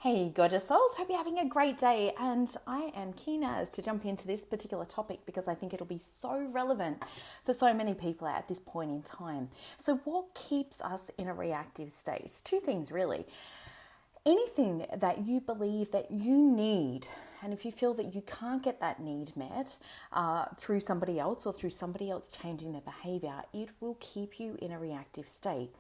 Hey, gorgeous souls. Hope you're having a great day. And I am keen as to jump into this particular topic because I think it'll be so relevant for so many people at this point in time. So what keeps us in a reactive state? Two things really. Anything that you believe that you need, and if you feel that you can't get that need met through somebody else or through somebody else changing their behavior, it will keep you in a reactive state.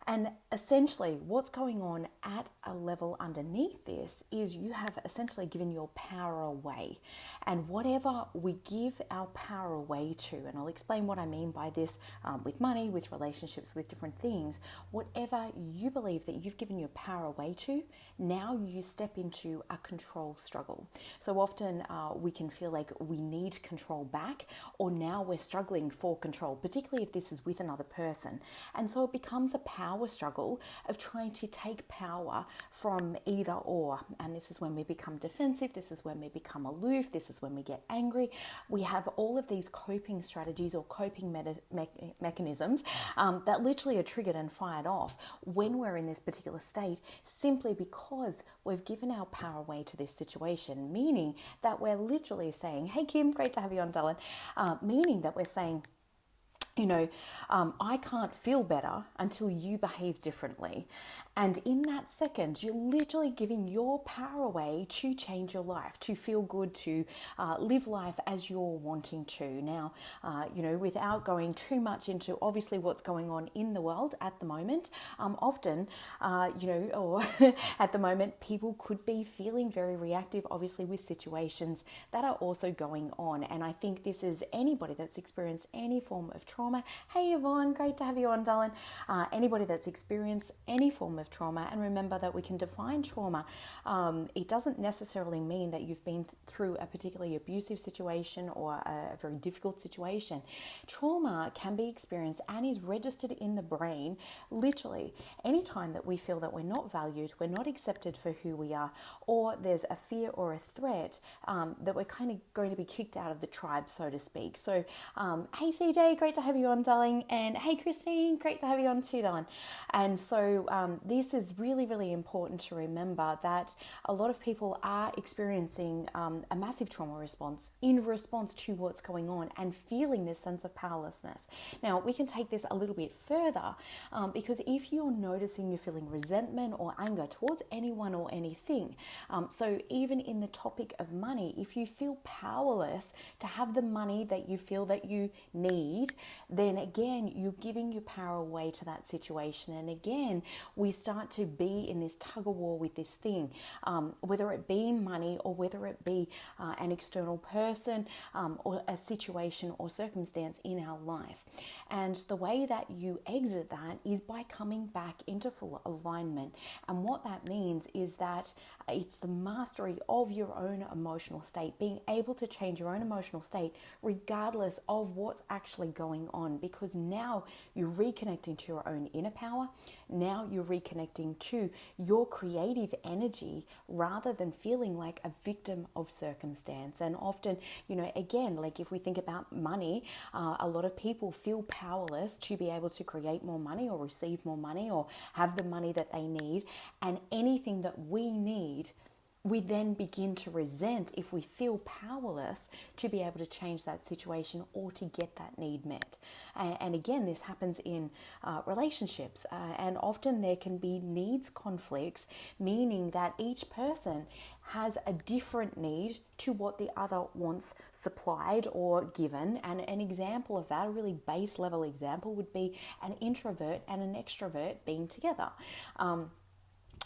And essentially what's going on at a level underneath this is you have essentially given your power away. And whatever we give our power away to, and I'll explain what I mean by this with money, with relationships, with different things, whatever you believe that you've given your power away to, now you step into a control struggle. So often we can feel like we need control back, or now we're struggling for control, particularly if this is with another person. And so it becomes a power struggle of trying to take power from either or. And this is when we become defensive. This is when we become aloof. This is when we get angry. We have all of these coping strategies or coping mechanisms that literally are triggered and fired off when we're in this particular state, simply because we've given our power away to this situation, meaning that we're literally saying, hey Kim, great to have you on, darling, meaning that we're saying, I can't feel better until you behave differently. And in that second, you're literally giving your power away to change your life, to feel good, to live life as you're wanting to. Now, without going too much into obviously what's going on in the world at the moment, often, or at the moment, people could be feeling very reactive, obviously with situations that are also going on. And I think this is anybody that's experienced any form of trauma. Hey Yvonne, great to have you on, darling. Anybody that's experienced any form of trauma, and remember that we can define trauma. It doesn't necessarily mean that you've been through a particularly abusive situation or a very difficult situation. Trauma can be experienced and is registered in the brain literally anytime that we feel that we're not valued, we're not accepted for who we are, or there's a fear or a threat that we're kind of going to be kicked out of the tribe, so to speak. So, hey CJ, great to have you on, darling. And hey Christine, great to have you on too, darling. And so this is really, really important to remember that a lot of people are experiencing a massive trauma response in response to what's going on and feeling this sense of powerlessness. Now, we can take this a little bit further because if you're noticing you're feeling resentment or anger towards anyone or anything, so even in the topic of money, if you feel powerless to have the money that you feel that you need, then again, you're giving your power away to that situation. And again, we start to be in this tug of war with this thing, whether it be money or whether it be an external person or a situation or circumstance in our life. And the way that you exit that is by coming back into full alignment. And what that means is that it's the mastery of your own emotional state, being able to change your own emotional state regardless of what's actually going on, because now you're reconnecting to your own inner power. Now you're reconnecting to your creative energy rather than feeling like a victim of circumstance. And often, again, like if we think about money, a lot of people feel powerless to be able to create more money or receive more money or have the money that they need. And anything that we need, we then begin to resent if we feel powerless to be able to change that situation or to get that need met. And again, this happens in relationships, and often there can be needs conflicts, meaning that each person has a different need to what the other wants supplied or given. And an example of that, a really base level example, would be an introvert and an extrovert being together.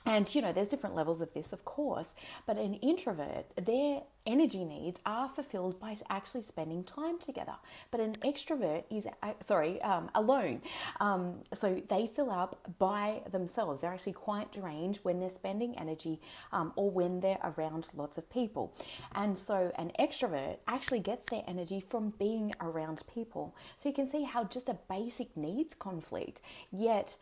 And, there's different levels of this, of course, but an introvert, their energy needs are fulfilled by actually spending time together. But an extrovert is, alone. So they fill up by themselves. They're actually quite drained when they're spending energy or when they're around lots of people. And so an extrovert actually gets their energy from being around people. So you can see how just a basic needs conflict. Yet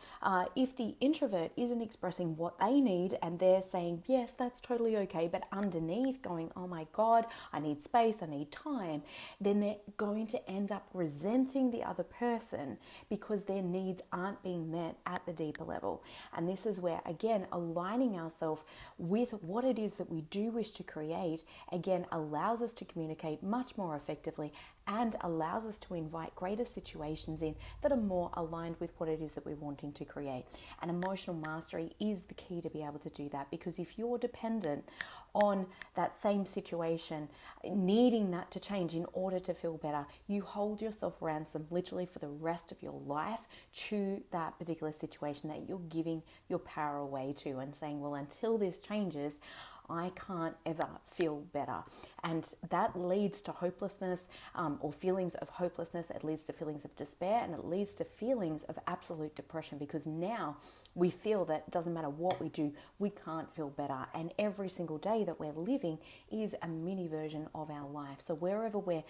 if the introvert isn't expressing what they need and they're saying, yes, that's totally okay, but underneath going, oh my God, I need space, I need time, then they're going to end up resenting the other person because their needs aren't being met at the deeper level. And this is where, again, aligning ourselves with what it is that we do wish to create, again, allows us to communicate much more effectively and allows us to invite greater situations in that are more aligned with what it is that we're wanting to create. And emotional mastery is the key to be able to do that, because if you're dependent on that same situation, needing that to change in order to feel better, you hold yourself ransom literally for the rest of your life to that particular situation that you're giving your power away to and saying, well, until this changes, I can't ever feel better. And that leads to hopelessness, or feelings of hopelessness. It leads to feelings of despair, and it leads to feelings of absolute depression, because now we feel that it doesn't matter what we do, we can't feel better. And every single day that we're living is a mini version of our life. So wherever we're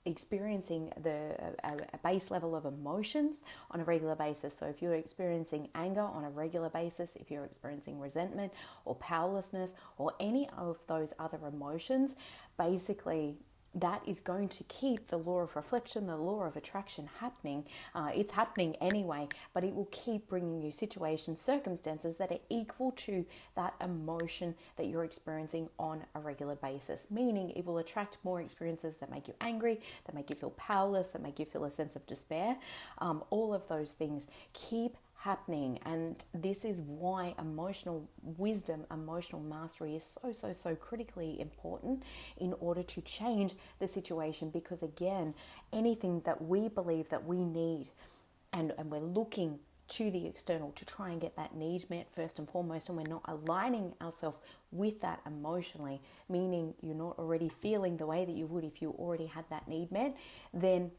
experiencing a base level of emotions on a regular basis. So if you're experiencing anger on a regular basis, if you're experiencing resentment or powerlessness or any of those other emotions, basically that is going to keep the law of reflection, the law of attraction happening. It's happening anyway, but it will keep bringing you situations, circumstances that are equal to that emotion that you're experiencing on a regular basis. Meaning it will attract more experiences that make you angry, that make you feel powerless, that make you feel a sense of despair. All of those things keep happening. And this is why emotional wisdom, emotional mastery is so critically important in order to change the situation. Because again, anything that we believe that we need, and we're looking to the external to try and get that need met first and foremost, and we're not aligning ourselves with that emotionally, meaning you're not already feeling the way that you would if you already had that need met, then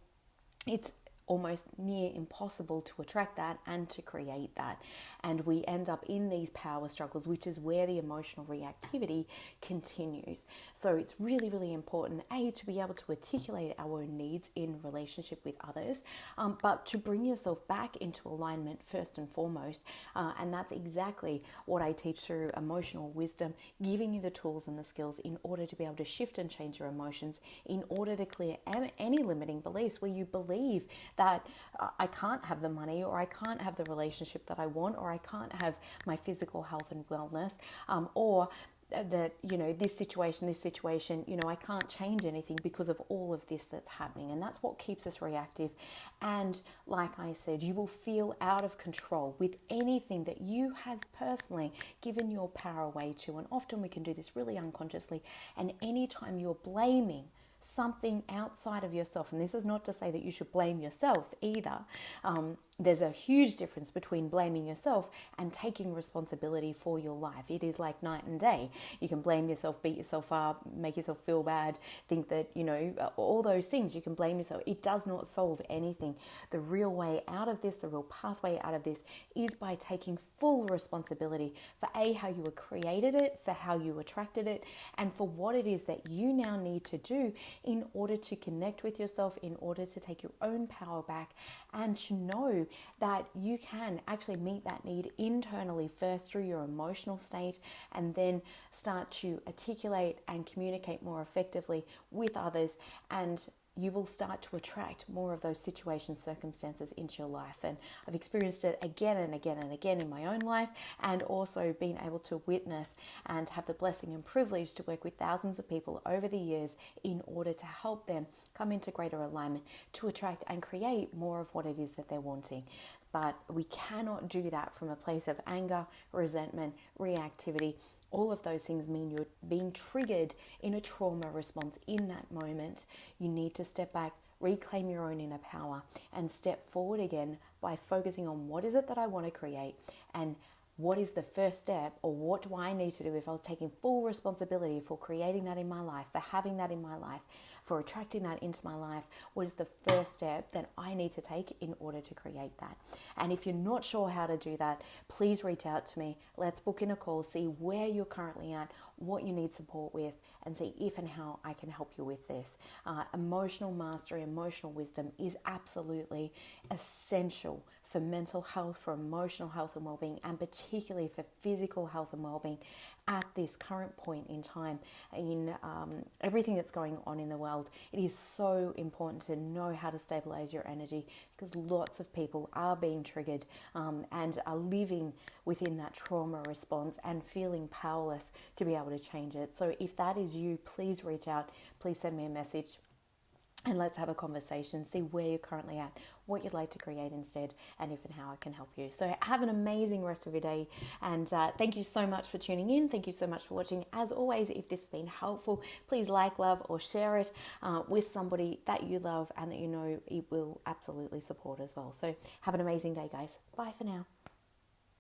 it's almost near impossible to attract that and to create that. And we end up in these power struggles, which is where the emotional reactivity continues. So it's really important, to be able to articulate our own needs in relationship with others, but to bring yourself back into alignment first and foremost. And that's exactly what I teach through emotional wisdom, giving you the tools and the skills in order to be able to shift and change your emotions, in order to clear any limiting beliefs where you believe that I can't have the money, or I can't have the relationship that I want, or I can't have my physical health and wellness, or that, this situation, I can't change anything because of all of this that's happening. And that's what keeps us reactive. And like I said, you will feel out of control with anything that you have personally given your power away to. And often we can do this really unconsciously. And anytime you're blaming something outside of yourself, and this is not to say that you should blame yourself either. There's a huge difference between blaming yourself and taking responsibility for your life. It is like night and day. You can blame yourself, beat yourself up, make yourself feel bad, think that, all those things. You can blame yourself. It does not solve anything. The real way out of this, the real pathway out of this, is by taking full responsibility for how you were created it, for how you attracted it, and for what it is that you now need to do in order to connect with yourself, in order to take your own power back, and to know that you can actually meet that need internally first through your emotional state, and then start to articulate and communicate more effectively with others, and you will start to attract more of those situations, circumstances into your life. And I've experienced it again and again and again in my own life, and also been able to witness and have the blessing and privilege to work with thousands of people over the years in order to help them come into greater alignment, to attract and create more of what it is that they're wanting. But we cannot do that from a place of anger, resentment, reactivity. All of those things mean you're being triggered in a trauma response in that moment. You need to step back, reclaim your own inner power, and step forward again by focusing on what is it that I want to create, and what is the first step, or what do I need to do if I was taking full responsibility for creating that in my life, for having that in my life, for attracting that into my life. What is the first step that I need to take in order to create that? And if you're not sure how to do that, please reach out to me. Let's book in a call, see where you're currently at, what you need support with, and see if and how I can help you with this. Emotional mastery, emotional wisdom is absolutely essential for mental health, for emotional health and well-being, and particularly for physical health and well-being at this current point in time in everything that's going on in the world. It is so important to know how to stabilize your energy, because lots of people are being triggered and are living within that trauma response and feeling powerless to be able to change it. So if that is you, please reach out, please send me a message. And let's have a conversation, see where you're currently at, what you'd like to create instead, and if and how I can help you. So have an amazing rest of your day. And thank you so much for tuning in. Thank you so much for watching. As always, if this has been helpful, please like, love, or share it with somebody that you love and that you know it will absolutely support as well. So have an amazing day, guys. Bye for now.